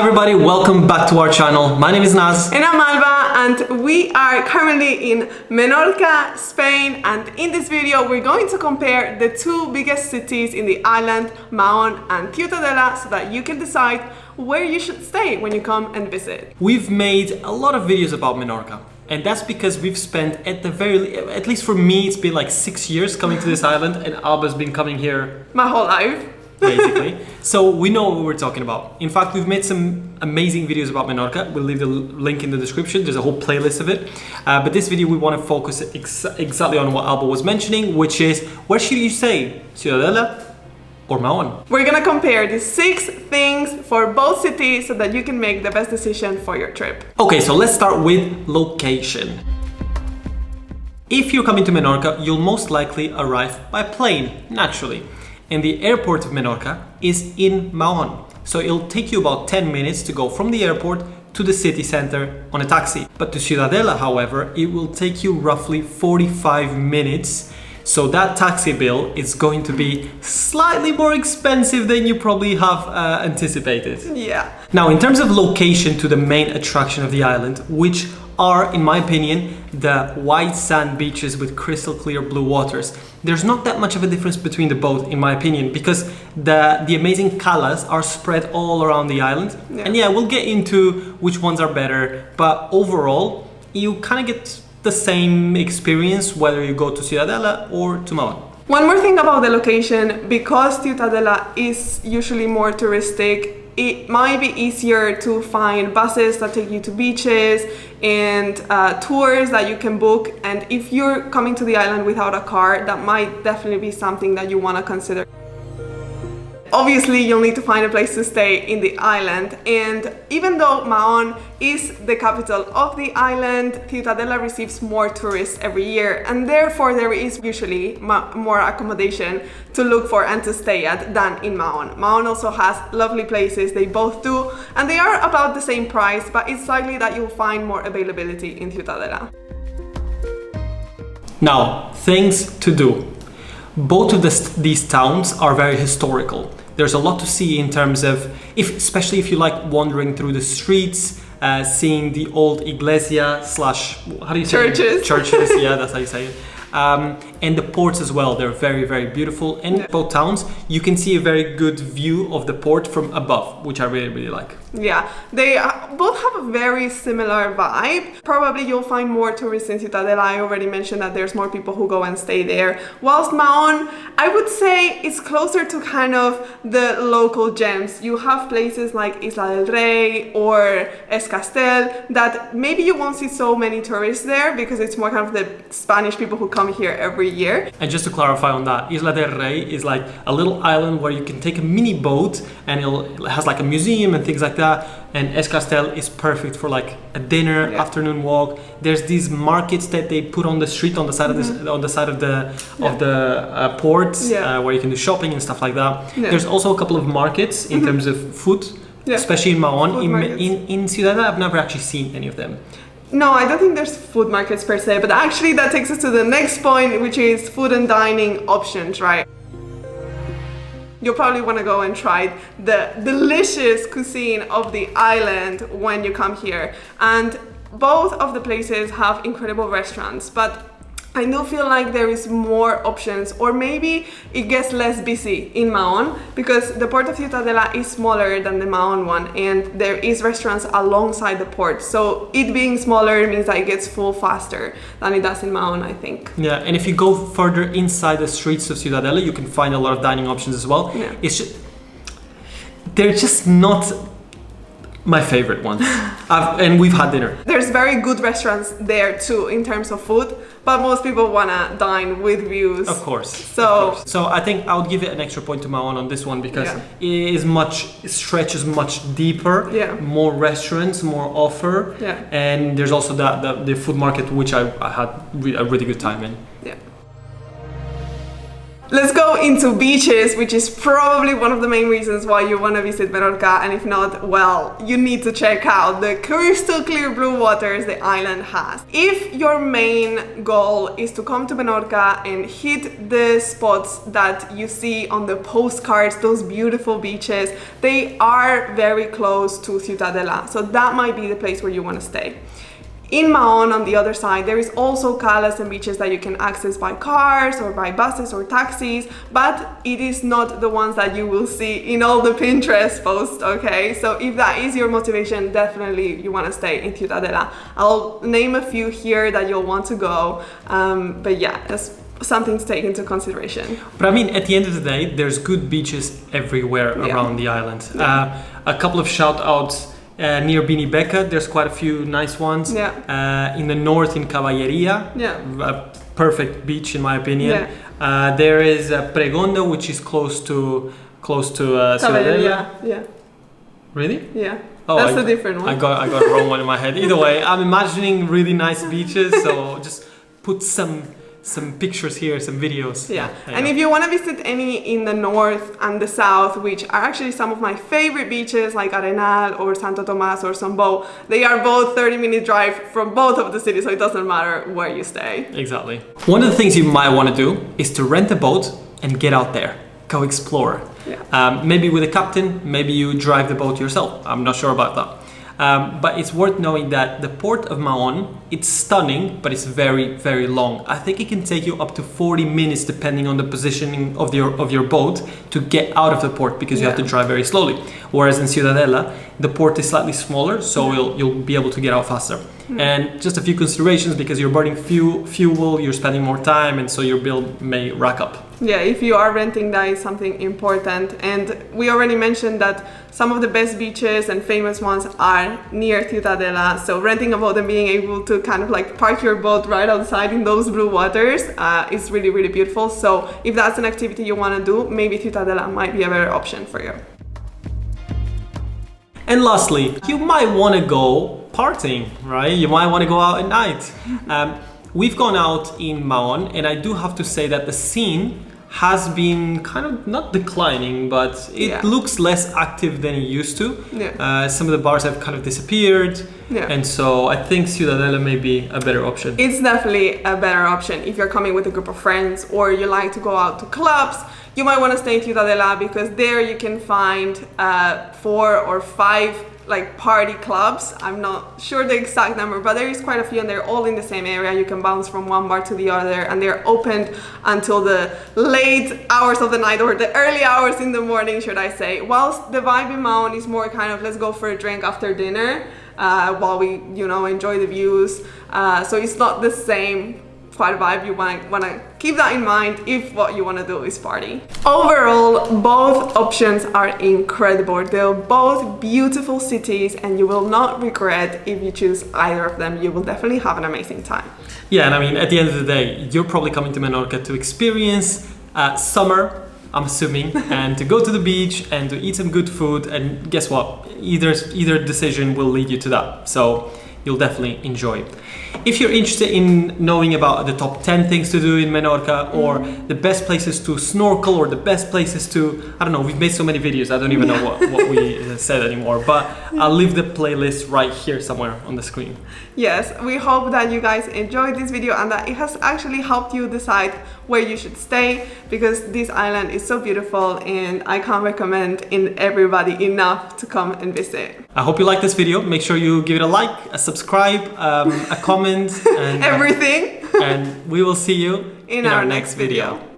everybody, welcome back to our channel. My name is Naz. And I'm Alba, and we are currently in Menorca, Spain, and in this video we're going to compare the two biggest cities in the island, Mahón and Ciutadella, so that you can decide where you should stay when you come and visit. We've made a lot of videos about Menorca, and that's because we've spent at least for me, it's been like 6 years coming to this island, and Alba's been coming here my whole life. basically. So we know what we're talking about. In fact, we've made some amazing videos about Menorca. We'll leave the link in the description. There's a whole playlist of it. But this video, we want to focus exactly on what Alba was mentioning, which is, where should you stay? Ciutadella or Mahón? We're gonna compare the 6 things for both cities so that you can make the best decision for your trip. Okay, so let's start with location. If you're coming to Menorca, you'll most likely arrive by plane, naturally. And the airport of Menorca is in Mahón. So it'll take you about 10 minutes to go from the airport to the city center on a taxi. But to Ciutadella, however, it will take you roughly 45 minutes. So that taxi bill is going to be slightly more expensive than you probably have anticipated. Yeah. Now, in terms of location to the main attraction of the island, which are, in my opinion, the white sand beaches with crystal clear blue waters, there's not that much of a difference between the both, in my opinion, because the amazing calas are spread all around the island. Yeah. And yeah, we'll get into which ones are better, but overall, you kind of get the same experience whether you go to Ciutadella or to Mahón. One more thing about the location, because Ciutadella is usually more touristic, it might be easier to find buses that take you to beaches and tours that you can book. And if you're coming to the island without a car, that might definitely be something that you want to consider. Obviously, you'll need to find a place to stay in the island, and even though Mahón is the capital of the island, Ciutadella receives more tourists every year, and therefore there is usually more accommodation to look for and to stay at than in Mahón. Mahón also has lovely places, they both do, and they are about the same price, but it's likely that you'll find more availability in Ciutadella. Now, things to do. Both of these towns are very historical. There's a lot to see in terms of, especially if you like wandering through the streets, seeing the old iglesia slash, how do you say Churches. it? Churches, yeah, that's how you say it. And the ports as well, they're very, very beautiful. In both towns, you can see a very good view of the port from above, which I really, really like. Yeah, they both have a very similar vibe. Probably you'll find more tourists in Ciutadella. I already mentioned that there's more people who go and stay there. Whilst Mahón, I would say it's closer to kind of the local gems. You have places like Isla del Rey or Escastel that maybe you won't see so many tourists there because it's more kind of the Spanish people who come here every year. And just to clarify on that, Isla del Rey is like a little island where you can take a mini boat and it has like a museum and things like that. And Escastel is perfect for like a dinner, afternoon walk. There's these markets that they put on the street on the side of the port where you can do shopping and stuff like that. Yeah. There's also a couple of markets in terms of food, especially in Mahón. In Ciudadella, I've never actually seen any of them. No, I don't think there's food markets per se, but actually that takes us to the next point, which is food and dining options, right? You'll probably want to go and try the delicious cuisine of the island when you come here. And both of the places have incredible restaurants, but I do feel like there is more options, or maybe it gets less busy in Mahón because the port of Ciutadella is smaller than the Mahón one, and there is restaurants alongside the port. So it being smaller means that it gets full faster than it does in Mahón, I think. Yeah, and if you go further inside the streets of Ciutadella, you can find a lot of dining options as well. Yeah. They're just not my favorite ones. And we've had dinner. There's very good restaurants there too in terms of food, but most people wanna dine with views. Of course. So I think I would give it an extra point to Mahón on this one because it stretches much deeper. Yeah. More restaurants, more offer. Yeah. And there's also the food market, which I had a really good time in. Yeah. Let's go into beaches, which is probably one of the main reasons why you want to visit Menorca, and if not, well, you need to check out the crystal clear blue waters the island has. If your main goal is to come to Menorca and hit the spots that you see on the postcards, those beautiful beaches, they are very close to Ciutadella, so that might be the place where you want to stay. In Mahón, on the other side, there is also calas and beaches that you can access by cars or by buses or taxis, but it is not the ones that you will see in all the Pinterest posts, okay? So if that is your motivation, definitely you want to stay in Ciutadella. I'll name a few here that you'll want to go, but yeah, that's something to take into consideration. But I mean, at the end of the day, there's good beaches everywhere around the island. Yeah. A couple of shout outs. Near Binibeca, there's quite a few nice ones. Yeah. In the north, in Cavalleria, a perfect beach in my opinion. Yeah. There is Pregondo, which is close to Ciutadella. Yeah. Really? Yeah. Oh, that's a different one. I got a wrong one in my head. Either way, I'm imagining really nice beaches, so just put some pictures here, some videos. Yeah. And if you want to visit any in the north and the south, which are actually some of my favorite beaches like Arenal or Santo Tomás or Sombó, they are both 30-minute drive from both of the cities, so it doesn't matter where you stay. Exactly. One of the things you might want to do is to rent a boat and get out there, go explore. Yeah. Maybe with a captain, maybe you drive the boat yourself. I'm not sure about that. But it's worth knowing that the port of Mahón, it's stunning, but it's very, very long. I think it can take you up to 40 minutes depending on the positioning of your boat to get out of the port, because you have to drive very slowly. Whereas in Ciutadella, the port is slightly smaller, so you'll be able to get out faster. And just a few considerations, because you're burning fuel, you're spending more time, and so your bill may rack up. Yeah, if you are renting, that is something important. And we already mentioned that some of the best beaches and famous ones are near Ciutadella. So renting a boat and being able to kind of like park your boat right outside in those blue waters is really, really beautiful. So if that's an activity you want to do, maybe Ciutadella might be a better option for you. And lastly, you might want to go partying, right? You might want to go out at night. We've gone out in Mahón, and I do have to say that the scene has been kind of not declining, but it looks less active than it used to. Yeah. Some of the bars have kind of disappeared, and so I think Ciutadella may be a better option. It's definitely a better option if you're coming with a group of friends or you like to go out to clubs. You might want to stay in Ciutadella, because there you can find 4 or 5 like party clubs. I'm not sure the exact number, but there is quite a few, and they're all in the same area. You can bounce from one bar to the other, and they're opened until the late hours of the night, or the early hours in the morning, should I say. Whilst the vibe in Mahón is more kind of let's go for a drink after dinner while we, enjoy the views. So it's not the same quite a vibe. You might want to keep that in mind if what you want to do is party. Overall, both options are incredible. They're both beautiful cities, and you will not regret if you choose either of them. You will definitely have an amazing time. Yeah, and I mean, at the end of the day, you're probably coming to Menorca to experience summer, I'm assuming, and to go to the beach and to eat some good food. And guess what? Either decision will lead you to that. So you'll definitely enjoy it. If you're interested in knowing about the top 10 things to do in Menorca, or the best places to snorkel, or the best places to, I don't know, we've made so many videos, I don't even know what we said anymore, but I'll leave the playlist right here somewhere on the screen. Yes, we hope that you guys enjoyed this video and that it has actually helped you decide where you should stay, because this island is so beautiful and I can't recommend everybody enough to come and visit. I hope you liked this video. Make sure you give it a like, a subscribe, a comment, and everything. And we will see you in our next video.